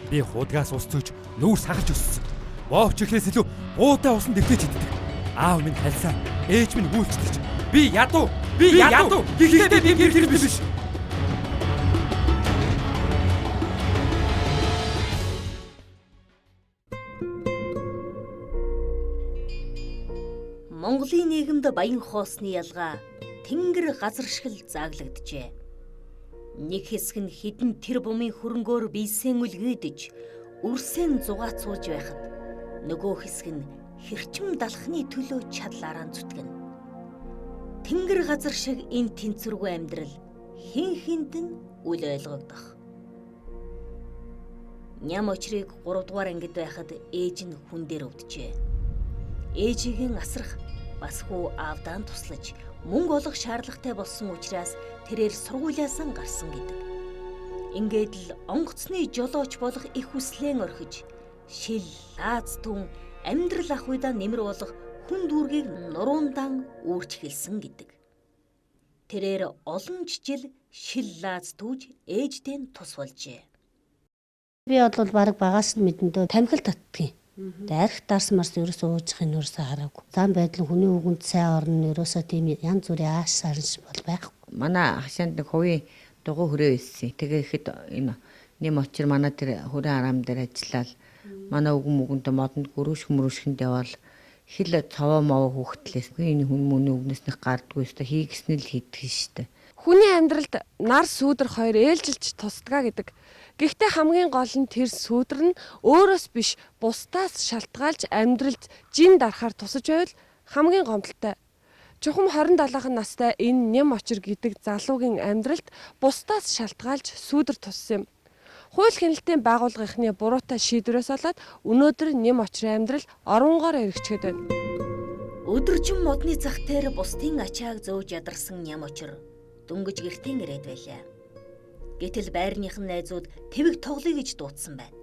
Би худгаас ус зөөж нүүр сагалж өссөн. Боовч ихээс илүү буудаа усанд дэвтэж иддэг. Аав минь хальсаа, ээж минь гүйцэтгэж. Би ядуу. Гэхдээ би гэр биш. Монголын нийгэмд баян хоосны ялгаа тэнгэр газар шиг л зааглagджээ. Нэг хэсэг нь хідэн тэр бумын хөрөнгөөр бийсэн үлгэдэж, үрсэн зугаацуулж байхад нөгөө хэсэг нь хэрчим далахны төлөө чадлаараа зүтгэн. Тэнгэр газар шиг энэ тэнцвэргүй амьдрал хин хинт нь үл ойлгогдох. Ням очрыг 3 дугаар ангид байхад ээж нь хүн дээр өвдөжээ. Ээжигийн асрах бас хүү аавдаа туслаж мөнгө олох шаардлагатай болсон учраас тэрээр сургуулиасаа гарсан гэдэг. Ингээд л онгоцны жолооч болох их хүслэн орхиж, шил, лааз түн амьдрал ах уйдаа нэмэр болох хүн дүүргийг нуруундан үүрч хэлсэн гэдэг. Тэрээр олон жил шил лааз түүж ээждээ тус болжээ. Би бол баг багаас нь мэдэндөө тамхил татдгийн. Дайрах дарс марс ерөөсөө уужихын ерөөсөө хараагүй. Зам байдал хүний үгэнд сайн орно ерөөсөө тийм янз бүрийн ааш сарнш бол байхгүй. Манай хашаанд нэг хувийн дугуй хүрээ байсан. Тэгээ ихэд энэ нэм очир манай тэр хүрээ араам дээр ажиллаад манай үгэнтэй модонд гөрөөшгөнд явал хил цаваа мав хөөхтлээс энэ хүн мөний үгнэснэх гардгүй өстө хийгснэл хийдэг штэ. Хүний амьдралд нар сүүдэр хоёр ээлжилж тусдгаа гэдэг. Гэхдээ хамгийн гол нь тэр сүүдэр нь өөрөөс биш бусдаас шалтгаалж амьдралд жин дарахаар тусаж байвал хамгийн гомдолтой. Чухам 27 настай энэ нэм очир гэдэг залуугийн амьдралд бусдаас шалтгаалж сүүдэр туссан юм. Хууль хяналтын байгууллагынхны буруутай шийдвэрээс болоод өнөөдөр нэм очрын амьдрал оронгоор эргэчгээд байна. Өдөржин модны зах дээр бусдын ачааг зөөж ядарсан ням очир дөнгөж гэртийн ирээд байлаа. Гэтэл байрных нь найзууд твэг тоглоё гэж дуудсан байна.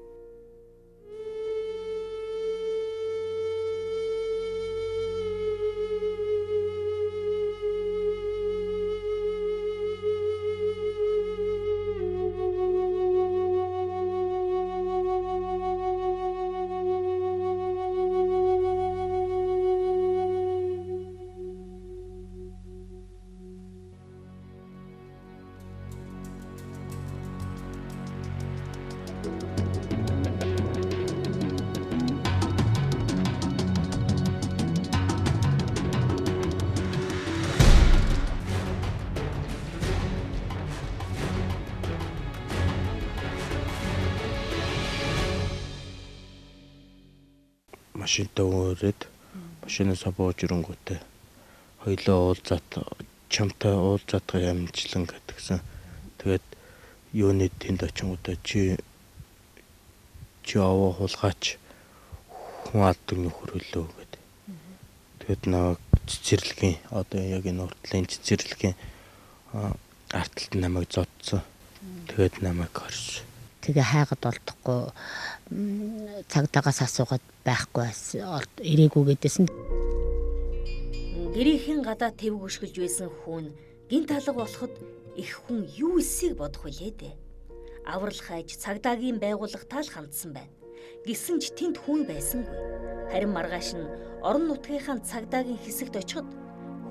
Машинтаа өөрөөд машинаас бууж ирэнгүүтээ хоёлоо уулзаад чамтай уулзаад ямжилан гэдгсэн. Тэгээд юуны тэнд очингуудаа чи аваа хулгаач хүн алдаг нөхөрлөө гэдэг. Тэгээд нэг цэцэрлэгийн одоо яг энэ уртлын цэцэрлэгийн арталт намайг зодсон. Тэгээд намайг хорш. Тэгээ хайгаад олдохгүй цагдаагаас асуугаад байхгүй ирээгүй гэдээсэн. Гэрийнхэн гадаа твэг өшгөлж байсан хүн гинт алга болоход их хүн юу эсийг бодох вүлээ дээ. Аврал хайж цагдаагийн байгууллагатай л хандсан байна. Гэсэн ч тэнд хүн байсангүй. Харин маргааш нь орон нутгийнхаа цагдаагийн хэсэгт очиход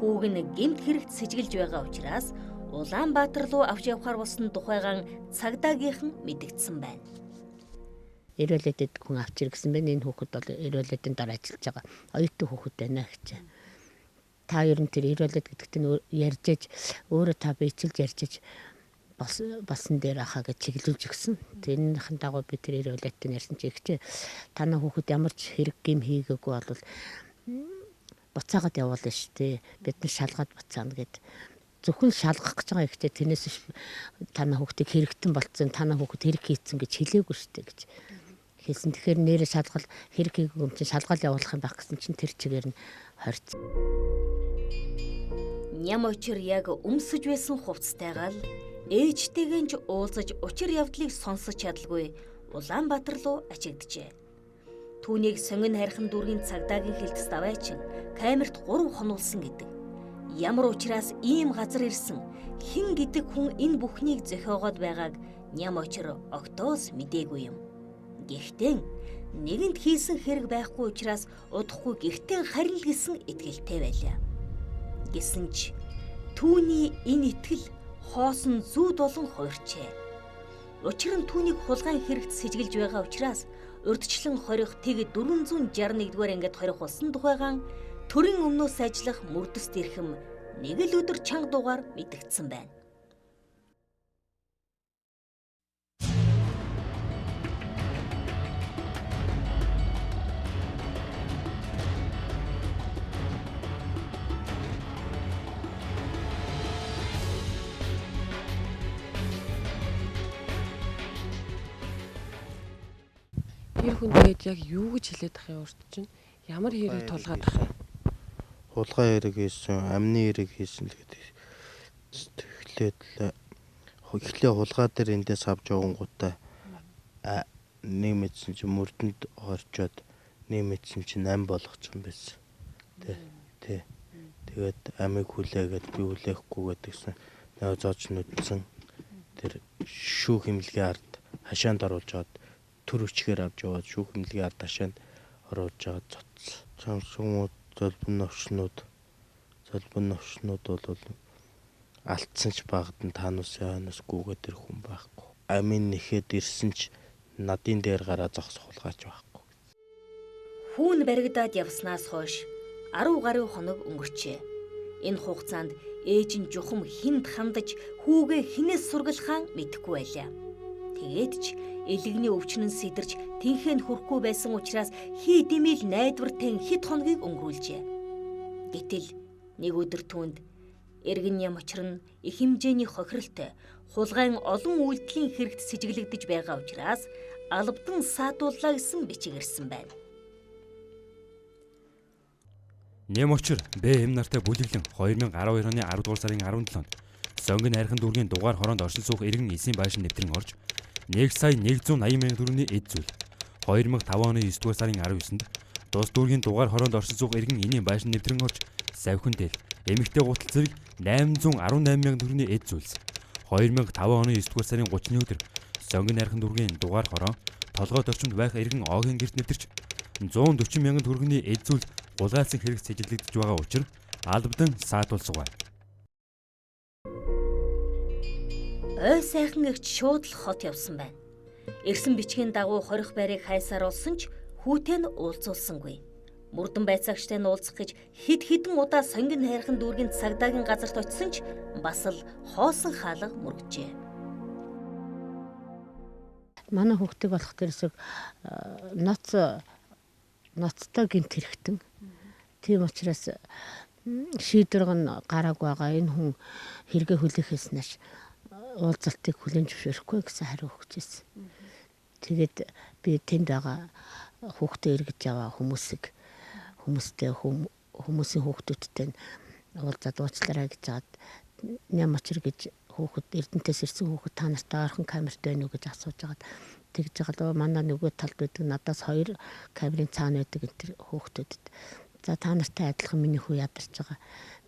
хүүг нь гэмт хэрэгт сэжгэлж байгаа учраас Улаанбаатар руу авч явахаар болсон тухайгаан цагдаагийнхан мэдэгдсэн байна. Ирүүлэдэд хүн авч иргэсэн байна. Энэ хүүхэд бол ирүүлэдийн дараа ажиллаж байгаа. Оюутан хүүхэд байна гэж. Та ер нь тэр ирүүлэд гэдэгт нь ярьж өөрөө та бичилж ярьж болсон дээр ахаа гэж чиглүүлж өгсөн. Тэрнийхэн дагуу би тэр ирүүлэдтэй ярьсан чи ихтэй танаа хүүхэд ямар ч хэрэг гим хийгээгүй бол буцаагаад явуулна шүү дээ. Бид нар шалгаад буцаана гэд. Зөвхөн шалгах гэж байгаа ихтэй тэрнээс танаа хүүхдийг хэрэгтэн болцсон, танаа хүүхэд хэрэг хийцэн гэж хэлээгүй шүү дээ гэж хэлсэн. Тэгэхээр нэрээ шалгал хэрэг хийгээгүй юм чинь шалгал явуулах юм байх гэсэн чинь тэр чигээр нь хорц. Ням очир яг өмсөж байсан хувцастайгаа л ээжтэйгэн ч уулзаж учир явдлыг сонсож чадалгүй Улаанбаатар руу ачигджээ. Түүнийг сонгон хайрхан дүүргийн цагдаагийн хэлтэс даваачин камерт 3 хонуулсан гэдэг. Ямар учраас ийм газар ирсэн хэн гэдэг хүн энэ бүхнийг зохиогоод байгааг ням очир огтоос мэдээгүй юм. Гэхдээ нэгэнд хийсэн хэрэг байхгүй учраас удахгүй гэртээ харил гэсэн итгэлтэй байлаа. Гэсэн ч түүний энэ итгэл хоосон зүүд болон хуурчээ. Учир нь түүнийг хулгайн хэрэгт сэжиглэж байгаа учраас урдчлан хорих тэг 461-р ангид хорих болсон тухайгаан төрийн өмнөөс ажиллах мөрдөс дэрхэм нэг л өдөр чанга дугаар мэдэгдсэн байна. Тэр хүн тэгээд яг юу гэж хэлээд ах юм урд чинь ямар хэрэг тулгаад ах юм? Хулгай хэрэг хийсэн, амны хэрэг хийсэн тэгээд эхлээ хулгай дээр эндээс авч явангуудаа нэг мэдсэн чинь мөрдөнд орчоод нэг мэдсэн чинь ам болгочихсон байсан. Тэ. Тэгээд амийг хүлээгээд би хүлээхгүй гэдгсэн. Нэг зооч нүдсэн тэр шүүх хэмлэгийн ард хашаанд оруулж аваад төр үчгээр авч яваад шүүх хэмлэгийн ард хашаанд оруулж аваад цоцсон. Чамсгууд залбин новшнууд бол алдсан ч багт нь таануусаа гүгээд тэр хүн байхгүй. Амин нэхэд ирсэн ч надын дээр гараа зогсох хулгайч байхгүй. Хүүн баригдаад явснаас хойш 10 гаруй хоног өнгөрчээ. Энэ хугацаанд ээж нь жухам хинд хандаж хүүгээ хинээс сургалхаан мэдэхгүй байлаа. Тэгээд ч элэгний өвчнөн сидэрч тэнхээнд хүрэхгүй байсан учраас хий димэл найдвартай хэд хоногийг өнгөрүүлжээ. Гэтэл нэг өдөр түүнд эргэн ям очир нь их хэмжээний хохиролтой хулгайн олон үйлдэлийн хэрэгт сэжиглэгдэж байгаа учраас албадан саадууллаа гэсэн бичиг ирсэн байна. Нэм очир БМ нартай бүлэглэн 2012 оны 10 дугаар сарын 17-нд Сонгон хайрхан дүүргийн дугаар хороонд оршин суух иргэн эсийн байшин нэвтрэн орж 1,180,000 төгрөгийн эд зүйл 2005 оны 9 дугаар сарын 19-нд Дус дүүргийн дугаар хороонд оршин суух иргэн энийн байшин нэвтрэн орж савхин дээр эмэгтэй гутал зэрэг 818,000 төгрөгийн эд зүйлс 2005 оны 9 дугаар сарын 30-ны өдөр Сонгон хайрхан дүүргийн дугаар хороо толгойд орчимд байх иргэн Огийн гэрт нэвтэрч 140,000 төгрөгийн эд зүйл гулгайлсан хэрэг сэжиглэгдэж байгаа учраас албадан саадуулсан байна. Ой сайхан эгч шууд л хот явсан байна. Ирсэн бичгийн дагуу хорих байрыг хайсаар олсон ч хүүтэй нь уулзуулсангүй. Мөрдөн байцаагчтай нь уулзах гэж хэдэн удаа Сонгон хайрхан дүүргийн цагдаагийн газарт очисон ч бас л хоосон хаалга мөргөжээ. Манай хүүхдийг болох тэрсэг ноцтой гинт хэрэгтэн. Тийм учраас шийдвэр нь гарааг байгаа. Энэ хүн хэрэгэ хүлээхээс нааш уулзалтыг хүлээн зөвшөөрөхгүй гэсэн хариу өгчээсэн. Тэгээд би тэнд байгаа хүүхдээ эргэж яваа хүмүүсийн хүүхдүүдтэй уулзаад уучлаарай гэж хаад ням очир гэж хүүхэд Эрдэнтээс ирсэн хүүхэд та нартай ойрхон камерт байна уу гэж асууж хагаад тэгж байгаа л манай нөгөө талд байдаг надаас 2 камерын цаана байдаг энэ хүүхдүүдэд за та нартай адилхан миний хүү ядарч байгаа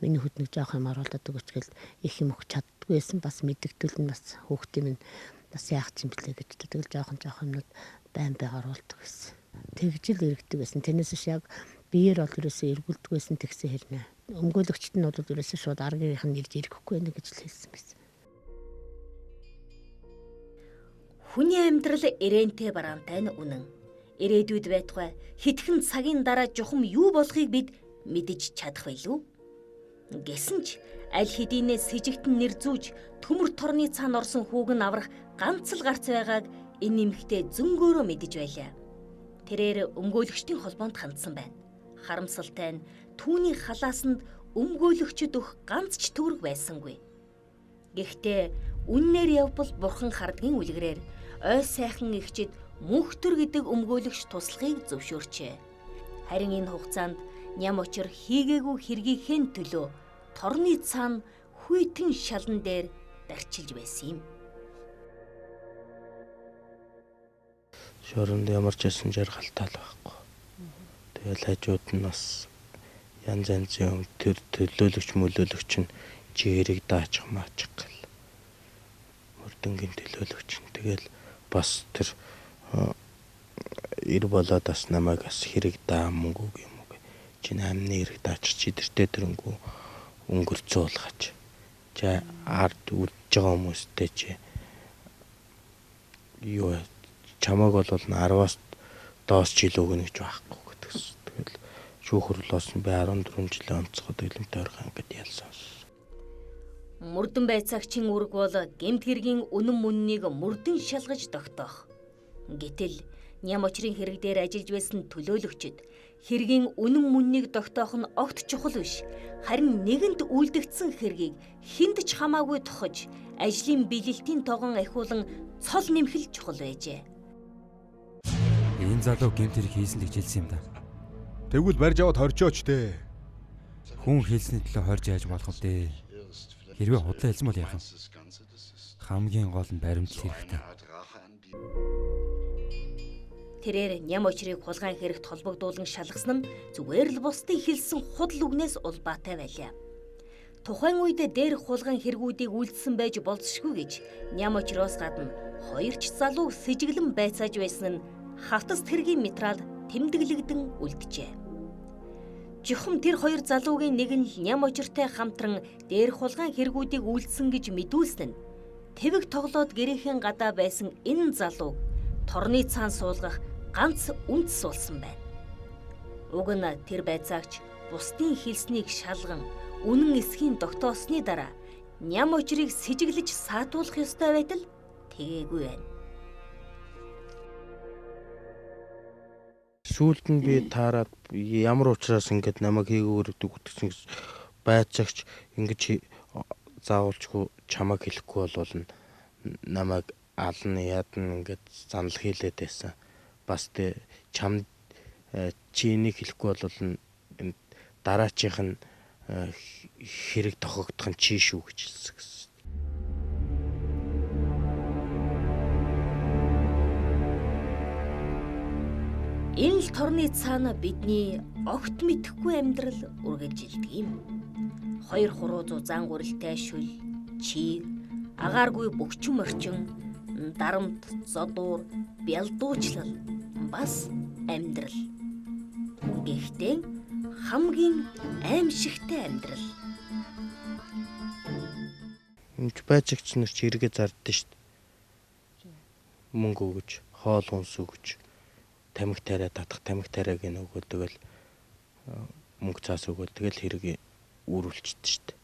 миний хүүд нэг жоох юм оруулаад өгч гэл их юм өгч чаддгүйсэн бас мэддэгдэл нь бас хүүхдийн минь бас яах юм блэ гэж тэгэл жоохон юмнууд байн оруулдаг гэсэн. Тэгж л иргэдэг байсан. Тэрнээс ш яг биеэр бол ерөөсөө эргүүлдэг байсан тэгсэн хэрнээ. Өмгөөлөгчт нь бол ерөөсөө шууд аргийнх нь ирж ирэхгүй байх гэж л хэлсэн байсан. Хүний амьдрал эрэнтэй бараантай нь үнэн. Ирээдүйд байтугай хитгэн цагийн дараа жухам юу болохыг бид мэдэж чадах байлгүй. Гэсэн ч аль хэдийнэ сэжигтэн нэр зүүж төмөр торны цаана орсон хүүг нь аврах ганц л гарц байгааг энэ нэмэгтэй зөнгөөрөө мэдэж байлаа. Тэрээр өмгөөлөгчдийн холбоонд хандсан байна. Харамсалтай нь түүний халаасанд өмгөөлөгчд өгөх ганц ч төгрөг байсангүй. Гэхдээ үннээр явбал бурхан хардгийн үлгэрээр ой сайхан эгчид мөнхтөр гэдэг өмгөөлөгч туслахыг зөвшөөрчээ. Харин энэ хугацаанд ням очир хийгээгүй хэргийнхээ төлөө торны цаана хүйтэн шалан дээр дарчилж байсан юм. Шоронд ямар ч байсан жаргалтай л байхгүй. Тэгэл хажууд нь бас янз янзын тэр төлөөлөгч нь жирийг даачих маачих гэл. Мөрдөнгийн төлөөлөгч нь тэгэл бас тэр ир болоод бас намайг бас хэрэг даа мөнгө юм уу гэ. Чин амны хэрэг даачч идэртэй тэрнгүү өнгөрцөөлгаач. За ард үлдэж байгаа хүмүүстэй чи юу чамаг бол 10-аас доош жил өгнө гэж байхгүй гэдэгс. Тэгэл шүүхрэл болсон би 14 жилийн онцгой дэглэмтэй орхон ингээд ялсан. Мөрдөн байцаагчийн үүрэг бол гэмт хэргийн үнэн мөннийг мөрдөн шалгаж тогтоох. Гэтэл ням очрын хэрэг дээр ажиллаж байсан төлөөлөгчд хэргийн үнэн мөннийг тогтоох нь огт чухал биш. Харин нэгэнт үлдэгдсэн хэргийг хүнд ч хамаагүй тохож ажлын биелэлтийн тогоон ахиулан цол нэмхэл чухал байжээ. Энэ залуу гэмт хэрэг хийсэн гэж хэлсэн юм да. Тэгвэл барьж аваад хорчооч дээ. Хүн хэлсний төлөө хорж яаж болох вэ? Хэрвээ худлаа хэлсэн бол яах вэ? Хамгийн гол нь баримтлах хэрэгтэй. Тэрээр ням очрыг хулгайн хэрэгт холбогдуулан шалгасан нь зүгээр л бусдын хэлсэн худал үгнээс улбаатай байлаа. Тухайн үед дээрх хулгайн хэрэгүүдийг үйлдсэн байж болзошгүй гэж ням очроос гадна хоёр ч залуу сэжиглэн байцааж байсан нь хавтас тэргийн материал тэмдэглэгдэн үлджээ. Жухам тэр хоёр залуугийн нэг нь ням очиртай хамтран дээрх хулгайн хэрэгүүдийг үйлдсэн гэж мэдүүлсэн нь тэвэг тоглоод гэрээхэн гадаа байсан энэ залуу торны цаан суулгах ганц үндэс суулсан байна. Уг нь тэр байцаагч бусдын хэлснийг шалган үнэн эсхийн тогтоосны дараа ням очрыг сэжиглэж саатуулах ёстой байтал тэгээгүй байна. Сүүлд нь би таарад ямар учраас ингэж намайг хийгөөрөдөг гэдгсэн байцаагч ингэж заавалчгүй чамайг хэлэхгүй бол намайг ална ядна ингэж занал хийлээд байсан. Бас тэ чам чинийг хэлэхгүй бол дараачих нь хэрэг тохиогдох нь чи шүү гэж хэлсэн. Энэ л торны цаана бидний огт мэдэхгүй амьдрал үргэлжилдэг юм. 200 зан гурилтай шүл, чийг, агааргүй бөгчөн орчин, дарамт, зодуур, бялдуучлал бас амьдрал. Гэхдээ хамгийн аимшигтай амьдрал. Энд байцаагч нар ч хэрэгэ зарддаг шүү дээ. Мөнгө өгөж, хоол хүнс өгөж, тамхи тариа татах тамхи тариаг нь өгөөл тэгэл мөнгө цаас өгөөл тэгэл хэрэг үүрүүлчихдэг шүү дээ.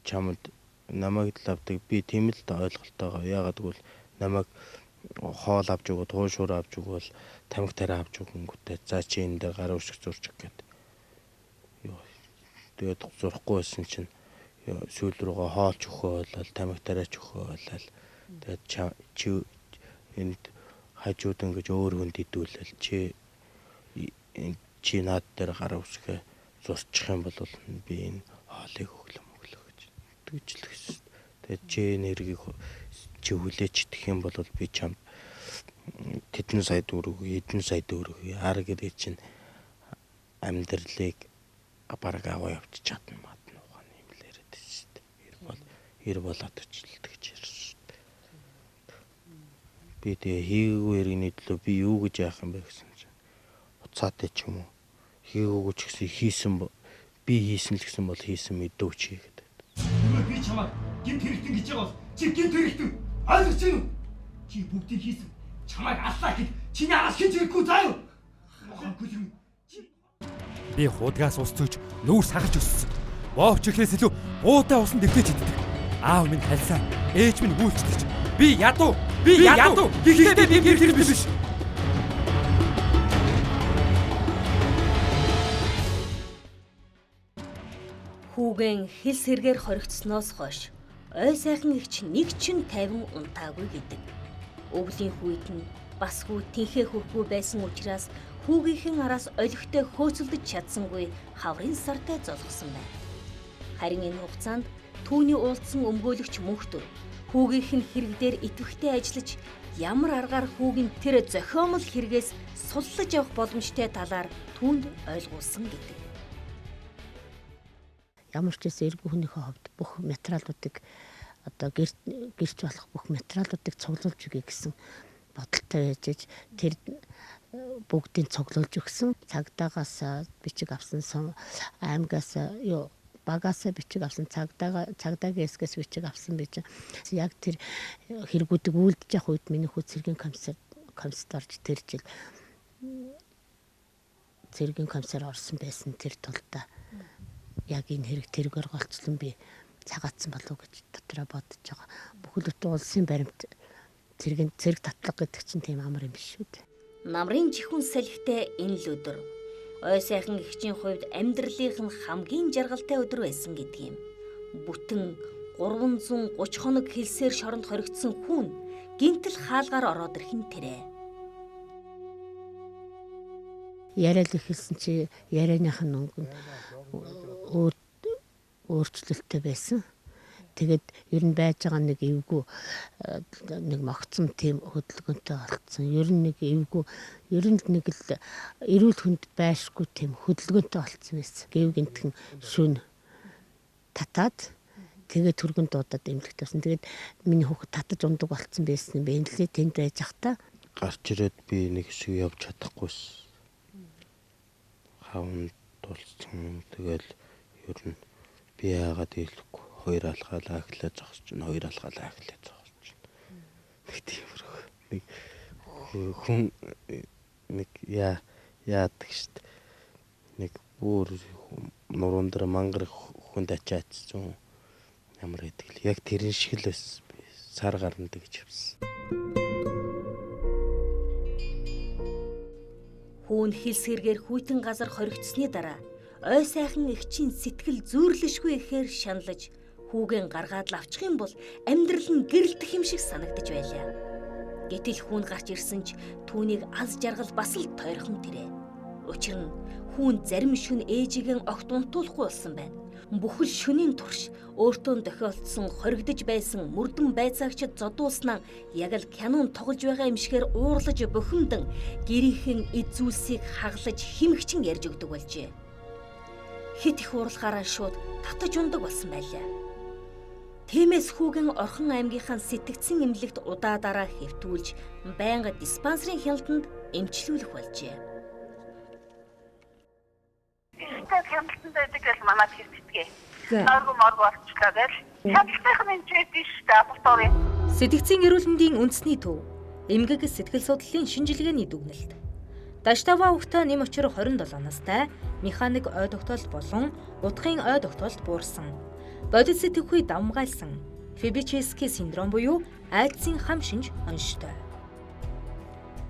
Чамд намайг л авдаг би тийм л ойлголтойгоо яагаад гэвэл намайг хоол авч өгöd хуушуур авч өгвөл тамхи тариа авч өгөнгөтэй за чи энэ дээр гар өшг зурчих гээд тэгээд зурхгүй байсан чинь сүүл рүүгээ хоолч өгөөл тамхи тариач өгөөл тэгээд чи энд хажууд ингэж өөр хүнд идүүлэл чи наад дээр гар өсгөө зурчих юм бол би энэ хоолыг өглөө гэж тэгжлээ. Тэгээд чи нэргийг чи хүлээж идэх юм бол би чамд тэдэн сая төгрөг, эдэн сая төгрөг ар гэдэг чинь амьдралыг бараг аваа явчих чадна мадна ухааны юм л яриад байна шүү дээ. Ир болоод очлоо гэж ярьсан. Би тэгээ хийгээгүй хэргийн төлөө би юу гэж яах юм бэ гэсэн чинь уцаатай ч юм уу хийгээгүй ч гэсэн хийсэн би хийсэн л гэсэн бол хийсэн мэдээч хийгээд. Би чамаа гинт хэрэгтэн гэж байгаа бол чи гинт хэрэгтэн ойлгож байна уу? Чи бүгдийг хийсэн чамайг аллаа гэд чиний араас хинч ирэхгүй заа юу? Би худгаас ус зөөж нүүр сагалж өссөн. Боовч ирэхээс илүү буудай усан дэвтэж иддэг. Аав минь хальсаа, ээж минь гүйлчдэг. Би ядуу. Гэхдээ би гэр хэрэг биш. Хүүгэн хэл сэргээр хоригдсноос хойш ой сайхан ихч нэг чин 50 унтаагүй гэдэг. Өвлийн хүйт нь бас хүү тэнхээ хөрхгүй байсан учраас хүүгийнхэн араас олигтой хөөцөлдөж чадсангүй хаврын сартай золгосон байна. Харин энэ хугацаанд түүний уулзсан өмгөөлөгч мөнхтөр хүүгийнх нь хэрэг дээр идэвхтэй ажиллаж ямар аргаар хүүгийн тэр зохиомл хэрэгээс суллаж явах боломжтой талаар түүнд ойлгуулсан гэдэг. Ямар ч гэсэн эргүү хүнийхээ хувьд бүх материалуудыг одоо гэрч болох бүх материалуудыг цуглуулж өгье гэсэн бодолтой байж тэр бүгдийг цуглуулж өгсөн. Цагдаагаас бичиг авсан, аймагаас багаас бичиг авсан, цагдаагийн эсгээс бичиг авсан байж яг тэр хэрэгүүдийг үйлдэж явах үед миний хүү цэргийн комиссд орж тэр жил цэргийн комиссар орсон байсан тэр тулдаа яг энэ хэрэг тэргээр голцлон би цагаатсан болов гэж дотроо бодож байгаа. Бүхэл бүтэн улсын баримт цэрэг татлага гэдэг чинь тийм амар юм биш шүү дээ. Намрын жихүүн салхитай энэ л өдөр ой сайхан эгчийн хувьд амьдралынх нь хамгийн жаргалтай өдөр байсан гэдэг юм. Бүтэн 330 хоног хэлсээр шоронд хоригдсон хүн гинтл хаалгаар ороод ирхэн тэрэ. Яриад ихэлсэн чи ярианых нь өнгө өөрчлөлттэй байсан. Тэгээд ер нь байж байгаа нэг эвгүй нэг могцсон тийм хөдөлгөөнтэй болцсон. Ер нь нэг эвгүй ер нь нэг л эрүүл хүнд байшгүй тийм хөдөлгөөнтэй болцсон байсан. Гэв гинтхэн шүн татаад тэгээд түргэн дуудаад эмнэлэгт байсан. Тэгээд миний хүүхэд татаж ундаг болцсон байсан юм бэ. Энэлээ тэнд байж захта гарч ирээд би нэг шиг явж чадахгүйсэн. Хавн тулцсан. Тэгэл ер нь би яагаад хэлэхгүй. Хоёр алхаалаа ахлаа зогсож чинь, хоёр алхаалаа ахлаа зогсож чинь. Нэг тиймэрхүү. Нэг хүн нэг яадаг штт. Нэг бүр нуруунд дээр мангар хүнд ачаацсан. Ямар гэдэг л яг тэрэн шиг л байсан. Би сар гарна гэж явсан. Хүүн хэлс хэрэгээр хүйтэн газар хоригдсны дараа ой сайхан эгчийн сэтгэл зүйрлэшгүй ихээр шаналж хүүгэн гаргаад лавчих юм бол амьдрал нь гэрэлтэх юм шиг санагдаж байлаа. Гэтэл хүүн гарч ирсэн ч түүнийг аз жаргал бас л тойрхон тэрэ. Учир нь хүүн зарим шүн ээжигээ огт унтуулахгүй болсон байна. Бүхэл шөнийн турш өөртөө тохиолдсон хоригдож байсан мөрдөн байцаагчид зодуулснаа яг л кинон тоглож байгаа юм шигээр уурлаж бухимдан гэрийнхэн эд зүйлсийг хаглаж химэгчин ярьж өгдөг болжээ. Хит их уурлахаараа шууд татаж ундаг болсон байлаа. Тиймээс хүүгэн Орхон аймгийнхаа сэтгцэн эмнэлэгт удаа дараа хэвтүүлж байнга диспансерын хяналтанд эмчлүүлэх болжээ. Ихтэй хяналтанд байдаг гэж манайд хэлчихгээ. Норго болчихлоо гэж. Хяналтын хэмжээ биш лабораторийн. Сэтгцэн эрүүл мэндийн үндэсний төв эмгэг сэтгэл судлалын шинжилгээний дүгнэлт. Даштава ухта нэм очир 27 настай механик ой тогтоолт болон утгын ой тогтоолт буурсан. Бодит сэтгхүй давмгайлсан Фибичевский синдром буюу айдсын хам шинж онштой.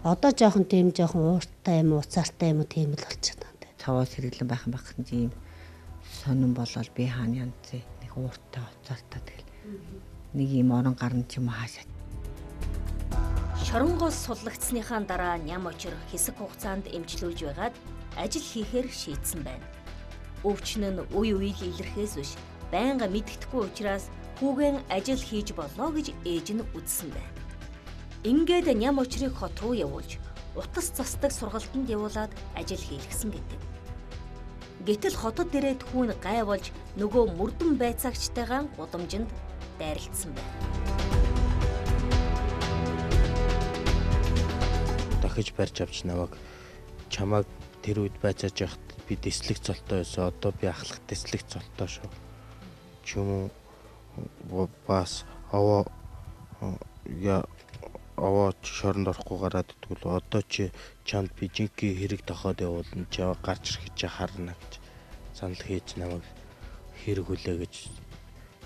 Одоо жоохон ууртай юм уу, уцаартай юм уу тийм л болчихно. Цаваа сэргэлэн байх юм багсан тийм сонирн болол би хаана янз нэг ууртай уцаартай тэгэл нэг юм орон гарна ч юм уу хаашаа. Шоронгоос суллагдсныхаа дараа ням очир хэсэг хугацаанд эмчлүүлж байгаад ажил хийхээр шийдсэн байна. Өвчин нь үе үеийг илэрхээс биш байнга мэддэхгүй учраас хүүгэн ажил хийж болно гэж ээж нь үзсэн байна. Ингээд ням очрыг хот руу явуулж утас цасдаг сургалтанд явуулаад ажил хийлгсэн гэдэг. Гэтэл хотод ирээд хүүн гай болж нөгөө мөрдөн байцаагчтайгаа гудамжинд дайралтсан байна. Дахиж барьж авч наваг чамайг тэр үед байцааж явахад би дэслэг цолтой байсан. Одоо би ахлах дэслэг цолтой шүү. Чүм бас аваа шоронд орохгүй гараад идвэл одоо чи чамд би жинхэнэ хэрэг тохиод явуулна. Чаа гарч ирэх харна гэж санал хийж наваг хэрэг үлээ гэж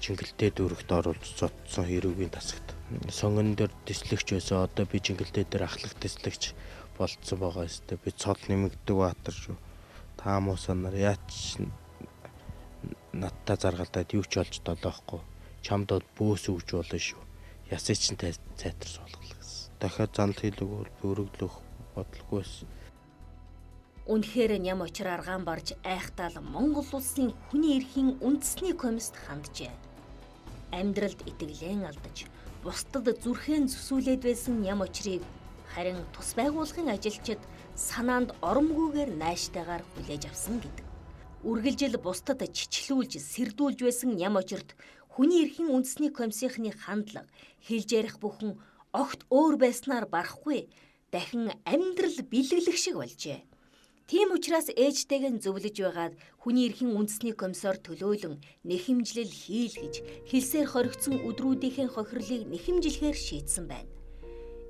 чингэлтэй дүүрэгт оруулж зодсон хэрүүгийн тасагт. Сонгон дээр дэслэгч байсан. Одоо би чингэлтэй дээр ахлах дэслэгч болцсон байгаа ёстой. Би цол нэмэгдэг баатар шүү. Таамуусаа нар яач надтай заргалдаад юу ч олж долоохгүй. Чамд бөөс өгж болно шүү. Ясаа ч цайтар суулгал гэсэн. Дахиад занал хийлгүүл бүрөглөх бодлого байсан. Үнэхээр ням очир аргаан барж айхтаал Монгол улсын хүний эрхийн үндэсний комиссд ханджээ. Амьдралд итгэлэн алдаж, бусдад зүрхэн зүсүүлээд байсан ням очрыг харин тус байгууллагын ажилчид санаанд оромгүйгээр найштайгаар хүлээж авсан гэдэг. Үргэлжил бусдад чичлүүлж, сэрдүүлж байсан ням очирт хүний эрхийн үндэсний комиссийнхны хандлага, хэлж ярих бүхэн огт өөр байснаар барахгүй дахин амьдрал бэлэглэх шиг болжээ. Тийм учраас ээжтэйг нь зөвлөж байгаад хүний эрхийн үндэсний комиссар төлөөлөн нэхэмжлэл хийл гэж хэлсээр хоригдсон өдрүүдийн хохирлыг нэхэмжлэхээр шийдсэн байна.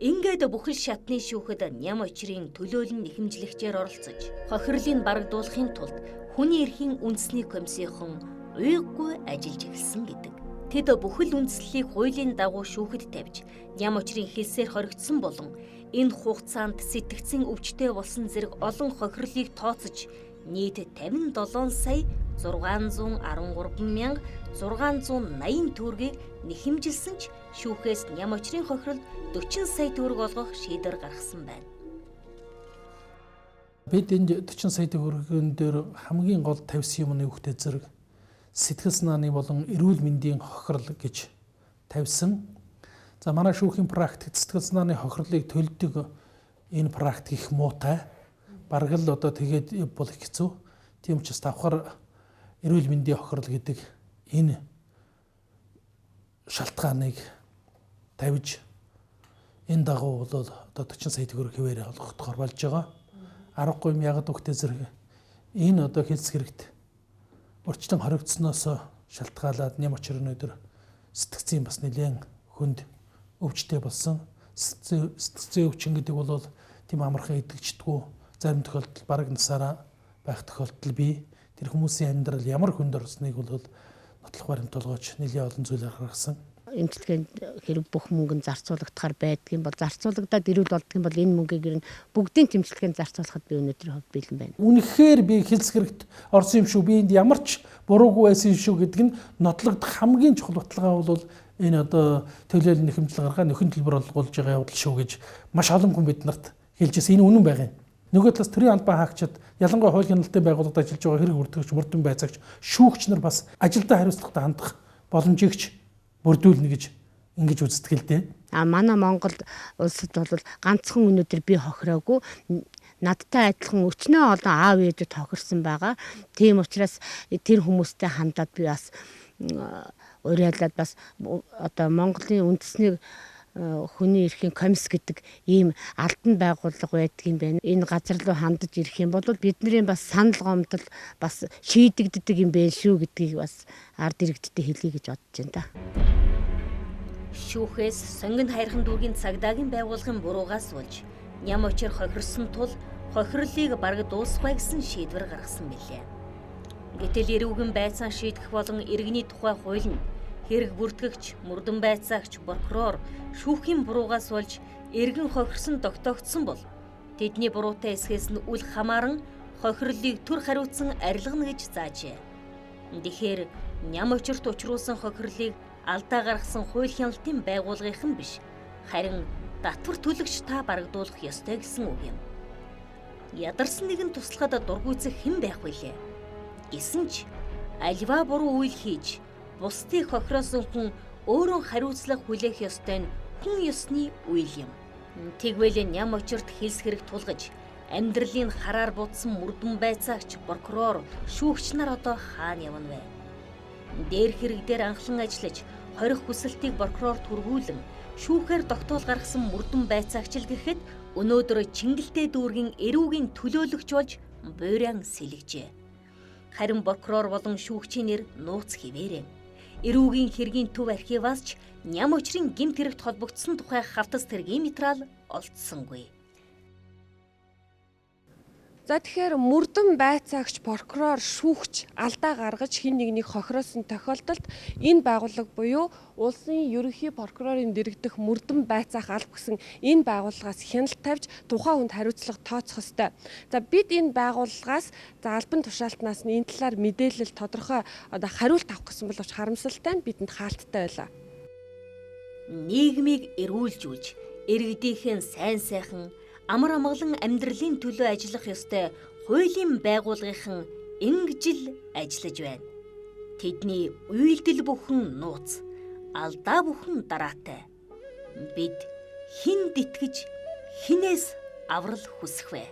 Ингээд бүхэл шатны шүүхэд ням очрын төлөөлөн нэхэмжлэгчээр оролцож, хохирлыг барагдуулахын тулд хүний эрхийн үндэсний комиссийнхан уйггүй ажиллаж эхэлсэн гэдэг. Тэд бүхэл үндэслэлийг хуулийн дагуу шүүхэд тавьж, ням очрын хэлсээр хоригдсон болон энэ хугацаанд сэтгцэн өвчтөй болсон зэрэг олон хохирлыг тооцож нийт 57 сая 613,680 төгрөгийг нэхэмжилсэн ч шүүхээс ням очрын хохирол 40 сая төгрөг олгох шийдвэр гаргасан байна. Бид энэ 40 сая төгрөгийн дээр хамгийн гол тавьсан юмны үгтэй зэрэг сэтгэл санааны болон эрүүл мэндийн хохирол гэж тавьсан. За манай шүүхийн практикт сэтгэл санааны хохирлыг төлдөг энэ практик их муутай. Бараг л одоо тэгээд бол их хэцүү. Тийм учраас давхар эрүүл мэндийн хохирол гэдэг энэ шалтгааныг тавьж энэ дагуу бол одоо 40 сая төгрөг хэвээр олгоход болж байгаа. Аргагүй юм ягаад үгтэй зэрэг энэ одоо хэлс хэрэгт урьдчилан хоригдсноос шалтгаалаад ням очрын өдөр сэтгцийн бас нэлээд хүнд өвчтэй болсон. Сэтгцийн өвчин гэдэг бол тийм амархан идэгчдэггүй, зарим тохиолдолд бараг насаараа байх тохиолдол бий. Тэр хүмүүсийн амьдрал ямар хүнд орсныг бол нотлох баримт олгож нэлээд олон зүйлээр гаргасан. Эмчилгээнд хэрэг бүх мөнгө зарцуулагдахаар байдаг юм бол зарцуулагдаад ирүүл болдго юм бол энэ мөнгийг ер нь бүгдийн тэмцэлгээнд зарцуулахад би өнөөдөр хувь бэлэн байна. Үнэхээр би хэлс хэрэгт орсон юм шүү. Би энд ямар ч буруугүй байсан юм шүү гэдэг нь нотлогдох хамгийн чухал баталгаа бол энэ одоо төлөөлөл нэхэмжил гаргаа нөхөн төлбөр олгуулж байгаа явдал шүү гэж маш олон хүн бид нарт хэлжсэн. Энэ үнэн байгаа юм. Нөгөө талаас төрийн албан хаагчид ялангуяа хууль хяналтын байгууллагад ажиллаж байгаа хэрэг бүртгэгч, мөрдөн байцаагч, шүүгч нар бас ажилдаа хариуцлагатай хандах боломжийг бүрдүүлнэ гэж ингэж үздэг л дээ. Манай Монголд улсад бол ганцхан өнөөдөр би хохироогүй надтай адилхан өчнөө олон аав ээжүүд хохирсон байгаа. Тийм учраас тэр хүмүүстэй хандаад би бас уриалаад бас одоо Монголын үндэсний хүний эрхийн комисс гэдэг ийм албан байгууллага байдаг юм байна. Энэ газар руу хандаж ирэх юм бол бидний бас санал гомдол бас шийдэгддэг юм байна шүү гэдгийг бас ард иргэдтэй хэлье гэж бодож байна да. Шүүхээс сонгонд хайрхан дүүргийн цагдаагийн байгууллагын буруугаас болж ням очир хохирсон тул хохирлыг бараг дуусгая гэсэн шийдвэр гаргасан билээ. Гэтэл эрүүгэн байцаан шийдэх болон иргэний тухай хууль нь хэрэг бүртгэгч, мөрдөн байцаагч, прокурор шүүхийн буруугаас болж эргэн хохирсон тогтоогдсон бол тэдний буруутай эсхээс нь үл хамааран хохирлыг түр хариуцсан арилгана гэж заажээ. Тэгэхээр ням очирт учруулсан хохирлыг алдаа гаргасан хууль хяналтын байгууллагын биш, харин татвар төлөгч та барагдуулах ёстой гэсэн үг юм. Ядарсан нэгэн туслахад дургуйцэх хэн байх вүлээ? Гэсэн ч альва буруу үйл хийж бусдыг хохироосон хүн өөрөө хариуцлага хүлээх ёстой нь хүн ёсны үйл юм. Тэгвэл ням очирт хэлс хэрэг тулгаж амьдралын хараар будсан мөрдөн байцаагч, прокурор, шүүгч нар одоо хаана явна вэ? Дээр хэрэг дээр анхлан ажиллаж хорих хүсэлтийг прокурор түргүүлэн шүүхээр тогтоол гаргасан мөрдөн байцаагч л гэхэд өнөөдөр Чингэлтэй дүүргийн эрүүгийн төлөөлөгч болж буйраан сэлгэжээ. Харин прокурор болон шүүгчийн нэр нууц хിവэрээ. Эрүүгийн хэргийн төв архиваас ч ням очрын гэмт хэрэгт холбогдсон тухай хавтас тэргийн материал олдсонгүй. За тэгэхээр мөрдөн байцаагч, прокурор, шүүгч алдаа гаргаж хэн нэгнийг хохироосон тохиолдолд энэ байгууллага буюу улсын ерөнхий прокурорын дэргэдэх мөрдөн байцаах алба гэсэн энэ байгууллагаас хяналт тавьж тухайн хүнд хариуцлага тооцох ёстой. За бид энэ байгууллагаас албан тушаалтнаас нь энэ талаар мэдээлэл тодорхой хариулт авах гэсэн боловч харамсалтай нь бидэнд хаалттай байлаа. Нийгмийг эрүүлжүүлж, иргэдийнхэн сайн сайхан амар амгалан амьдралын төлөө ажиллах ёстой хуулийн байгууллагын ингэж л ажиллаж байна. Тэдний үйлдэл бүхэн нууц, алдаа бүхэн дараатай. Бид хинд итгэж хинээс аврал хүсэх вэ?